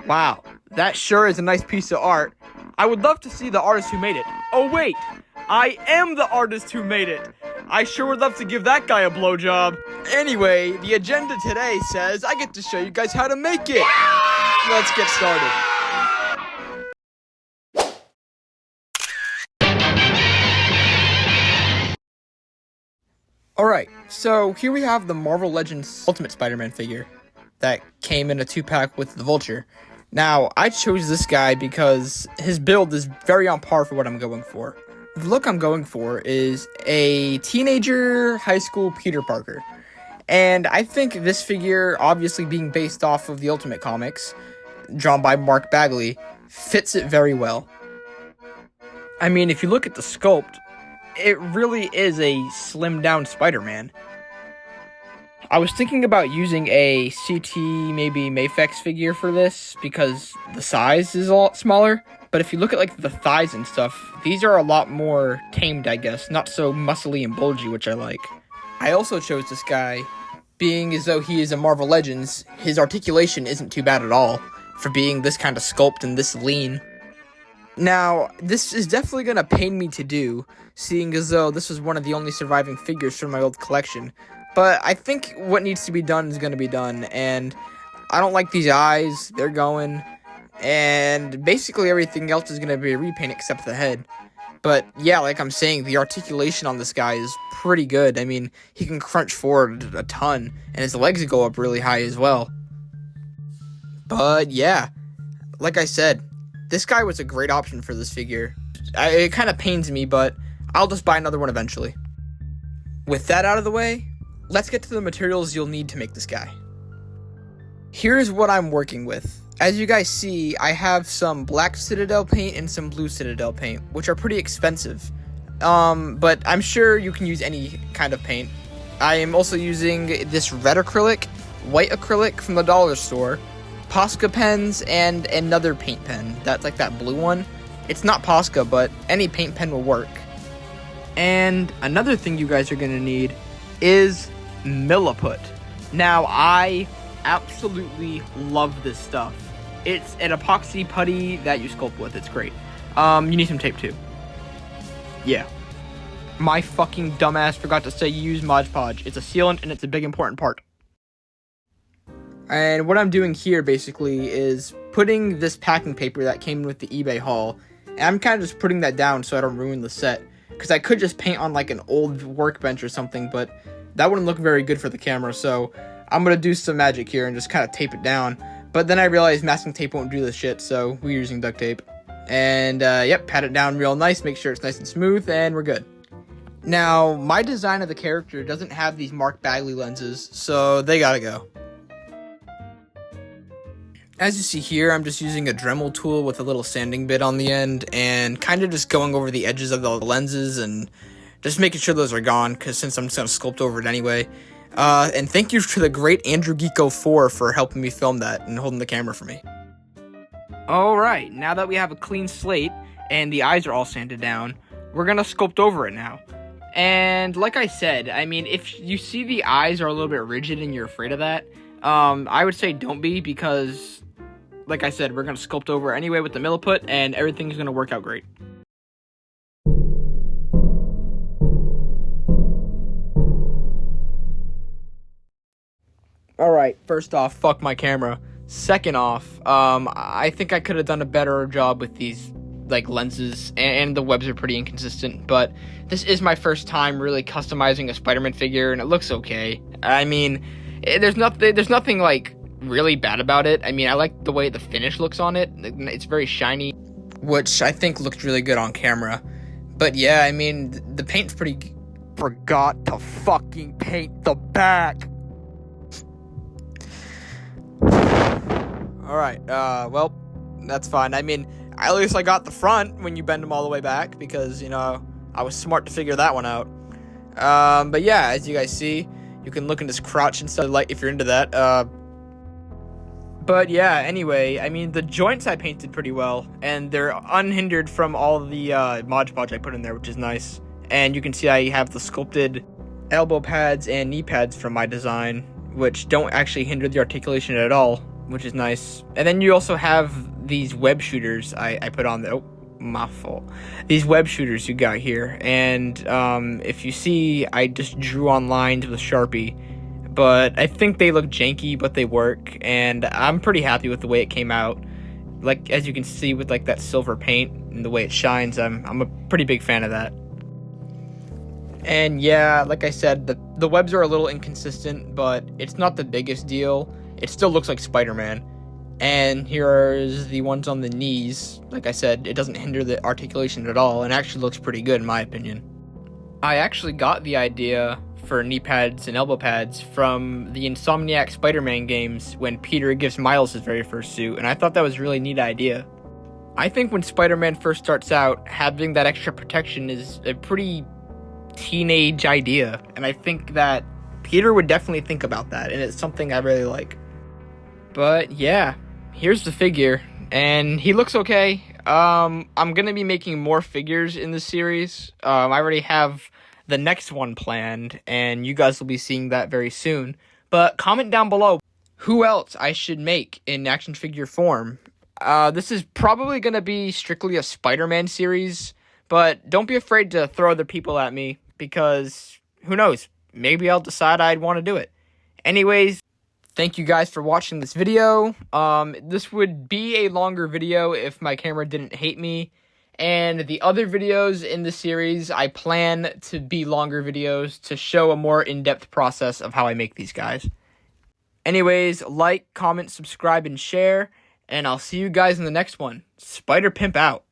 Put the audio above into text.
Wow, that sure is a nice piece of art. I would love to see the artist who made it. Oh wait, I am the artist who made it. I sure would love to give that guy a blowjob. Anyway, the agenda today says I get to show you guys how to make it. Let's get started. Alright, so here we have the Marvel Legends Ultimate Spider-Man figure that came in a 2-pack with the Vulture. Now, I chose this guy because his build is very on par for what I'm going for. The look I'm going for is a teenager high school Peter Parker. And I think this figure, obviously being based off of the Ultimate Comics, drawn by Mark Bagley, fits it very well. I mean, if you look at the sculpt, it really is a slimmed down Spider-Man. I was thinking about using a CT, maybe Mafex figure for this, because the size is a lot smaller. But if you look at like the thighs and stuff, these are a lot more tamed, I guess. Not so muscly and bulgy, which I like. I also chose this guy, being as though he is a Marvel Legends, his articulation isn't too bad at all, for being this kind of sculpt and this lean. Now, this is definitely going to pain me to do, seeing as though this was one of the only surviving figures from my old collection. But I think what needs to be done is going to be done, and I don't like these eyes, they're going, and basically everything else is going to be a repaint except the head. But yeah, like I'm saying, the articulation on this guy is pretty good. I mean, he can crunch forward a ton, and his legs go up really high as well. But yeah, like I said, this guy was a great option for this figure. It kind of pains me, but I'll just buy another one eventually. With that out of the way, let's get to the materials you'll need to make this guy. Here's what I'm working with. As you guys see, I have some black Citadel paint and some blue Citadel paint, which are pretty expensive. But I'm sure you can use any kind of paint. I am also using this red acrylic, white acrylic from the dollar store, Posca pens, and another paint pen. That's like that blue one. It's not Posca, but any paint pen will work. And another thing you guys are going to need is Milliput. Now, I absolutely love this stuff. It's an epoxy putty that you sculpt with. It's great. You need some tape too. Yeah. My fucking dumbass forgot to say use Mod Podge. It's a sealant and it's a big important part. And what I'm doing here basically is putting this packing paper that came with the eBay haul, and I'm kind of just putting that down so I don't ruin the set. Because I could just paint on like an old workbench or something, but that wouldn't look very good for the camera, so I'm going to do some magic here and just kind of tape it down. But then I realized masking tape won't do this shit, so we're using duct tape. And yep, pat it down real nice, make sure it's nice and smooth, and we're good. Now, my design of the character doesn't have these Mark Bagley lenses, so they gotta go. As you see here, I'm just using a Dremel tool with a little sanding bit on the end and kind of just going over the edges of the lenses and just making sure those are gone, because since I'm just going to sculpt over it anyway. And thank you to the great Andrew Geeko 4 for helping me film that and holding the camera for me. Alright, now that we have a clean slate and the eyes are all sanded down, we're going to sculpt over it now. And like I said, I mean, if you see the eyes are a little bit rigid and you're afraid of that, I would say don't be, because like I said, we're going to sculpt over anyway with the Milliput, and everything's going to work out great. Alright, first off, fuck my camera. Second off, I think I could have done a better job with these like lenses, and the webs are pretty inconsistent, but this is my first time really customizing a Spider-Man figure, and it looks okay. I mean, there's nothing like really bad about it. I mean, I like the way the finish looks on it. It's very shiny, which I think looked really good on camera. But yeah, I mean, the paint's pretty... Forgot to fucking paint the back! Alright, well, that's fine. I mean, at least I got the front when you bend them all the way back, because, you know, I was smart to figure that one out. But yeah, as you guys see, you can look in this crotch and stuff, like, if you're into that. But yeah, anyway, I mean, the joints I painted pretty well, and they're unhindered from all the Mod Podge I put in there, which is nice. And you can see I have the sculpted elbow pads and knee pads from my design, which don't actually hinder the articulation at all. which is nice. And then you also have these web shooters I put on there. Oh, my fault. These web shooters you got here. And if you see, I just drew on lines with Sharpie. But I think they look janky, but they work. And I'm pretty happy with the way it came out. Like, as you can see with like that silver paint and the way it shines, I'm a pretty big fan of that. And yeah, like I said, the webs are a little inconsistent, but it's not the biggest deal. It still looks like Spider-Man. And here's the ones on the knees. Like I said, it doesn't hinder the articulation at all, and actually looks pretty good in my opinion. I actually got the idea for knee pads and elbow pads from the Insomniac Spider-Man games when Peter gives Miles his very first suit, and I thought that was a really neat idea. I think when Spider-Man first starts out, having that extra protection is a pretty teenage idea, and I think that Peter would definitely think about that, and it's something I really like. But yeah, here's the figure, and he looks okay. I'm gonna be making more figures in this series. I already have the next one planned, and you guys will be seeing that very soon. But comment down below who else I should make in action figure form. This is probably gonna be strictly a Spider-Man series, but don't be afraid to throw other people at me, because who knows, maybe I'll decide I'd want to do it. Anyways, thank you guys for watching this video. This would be a longer video if my camera didn't hate me. And the other videos in the series, I plan to be longer videos to show a more in-depth process of how I make these guys. Anyways, like, comment, subscribe, and share. And I'll see you guys in the next one. Spider Pimp out.